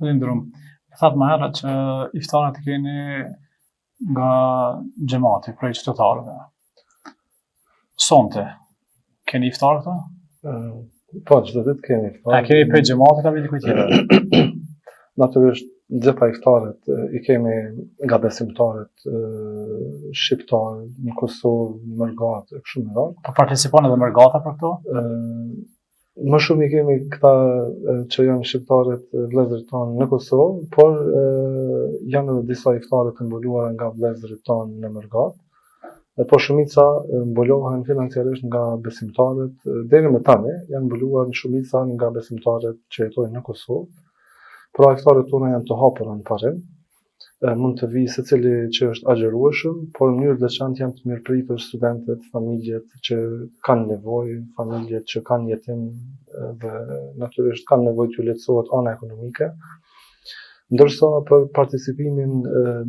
Lindrum. Thatë më herët që iftarët i keni nga xhamati, prej qytetarëve. Sonte, keni iftar këta? Po, çdo ditë kemi iftar. A keni prej xhamatit apo dikujt tjetër? Natyrisht gjitha iftarët i kemi nga besimtarët shqiptarë në Kosovë, në Mërgat e kështu me radhë. Po participon edhe Mërgata për këto? Më shumë i kemi këta që janë shqiptarët vëllezërit tonë në Kosovë, por janë edhe disa iftarë të mbuluara nga vëllezërit tonë në Mërgat. Por shumica mbulohen financiarisht nga besimtarët, deri më tani janë mbuluar në shumica nga besimtarët që jetojnë në Kosovë. Pra iftarët tona janë të hapura në parim, mund të vijë secili që është agjerueshëm, por në mënyrë të veçantë janë të mirëpritur studentët, familjet që kanë nevojë, familjet që kanë jetim dhe natyrisht kanë nevojë t'ju lehtësohet ana ekonomike. Ndërsa për participimin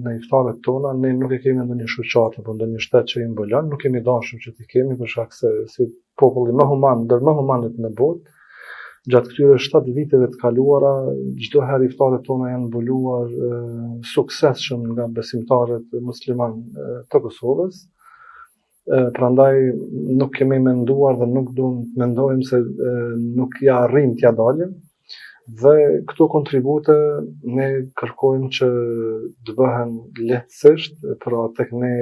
në iftarët tona, ne nuk e kemi ndonjë shoqatë apo ndonjë shtet që i mbulon, nuk kemi dashur që t'i kemi për shkak se si populli më human, ndër më humanët në botë, gjatë këtyre 7 viteve të kaluara, çdo herë iftarët tona janë mbuluar suksesshëm nga besimtarët musliman të Kosovës. Prandaj nuk kemi menduar dhe nuk duam të mendojmë se nuk ja arrim t'ja dalim. Dhe këto kontribute ne kërkojmë që të bëhen lehtësisht, pra tek ne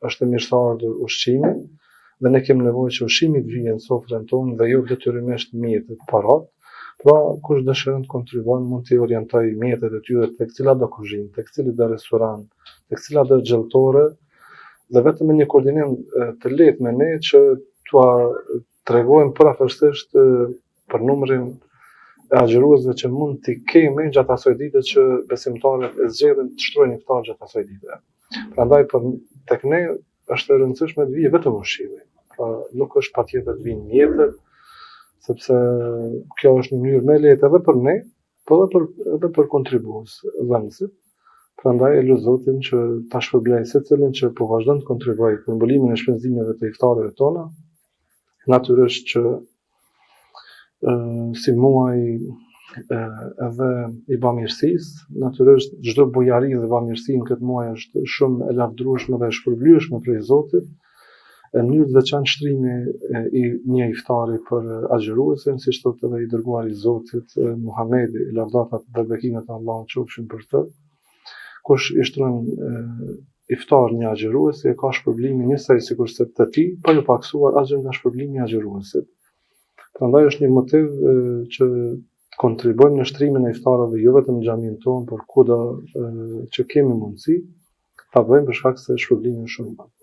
është mirëseardhur ushqimi, dhe ne kemi nevojë që ushqimi të vijë në sofrën tonë dhe jo detyrimisht mjetet parat. Pra, kush dëshiron të kontribuon mund t'i orientoj mjetet e tyre tek cila do kuzhinë, tek cili do restoran, tek cila do xheltore, dhe vetëm me një koordinim të lehtë me ne që t'ua tregojmë parafërsisht për numrin e agjeruesve që mund t'i kemi gjatë asaj dite që besimtarët e zgjedhin të shtrojnë iftar gjatë asaj dite. Prandaj tek ne është e rëndësishme të vijë vetëm ushqimi. Pra nuk është patjetër të vinë mjetet, sepse kjo është një mënyrë më e lehtë edhe për ne, por edhe për kontribues dhënësit. Prandaj e lutem Zotin që ta shpërblej secilin që po vazhdon të kontribuojë për mbulimin e shpenzimeve të iftarëve tona. Natyrisht që si muaj edhe i bamirësisë, natyrisht çdo bujari dhe bamirësi në këtë muaj është shumë e lavdërueshme dhe e shpërblyeshme prej Zotit. Në mënyrë të veçantë shtrimi i një iftari për agjeruesin, siç thotë edhe i dërguari i Zotit Muhamedi, lavdatat dhe bekimet e Allahut qofshin për të. Kush i shtron iftar një agjeruesi e ka shpërblimin njësoj sikurse të tij, pa ju paksuar asgjë nga shpërblimi i agjeruesit. Prandaj është një motiv që kontribuojmë në shtrimin e iftarëve jo vetëm në xhamin tonë, por kudo që kemi mundësi, ta bëjmë për shkak se shpërblimi është shumë i madh.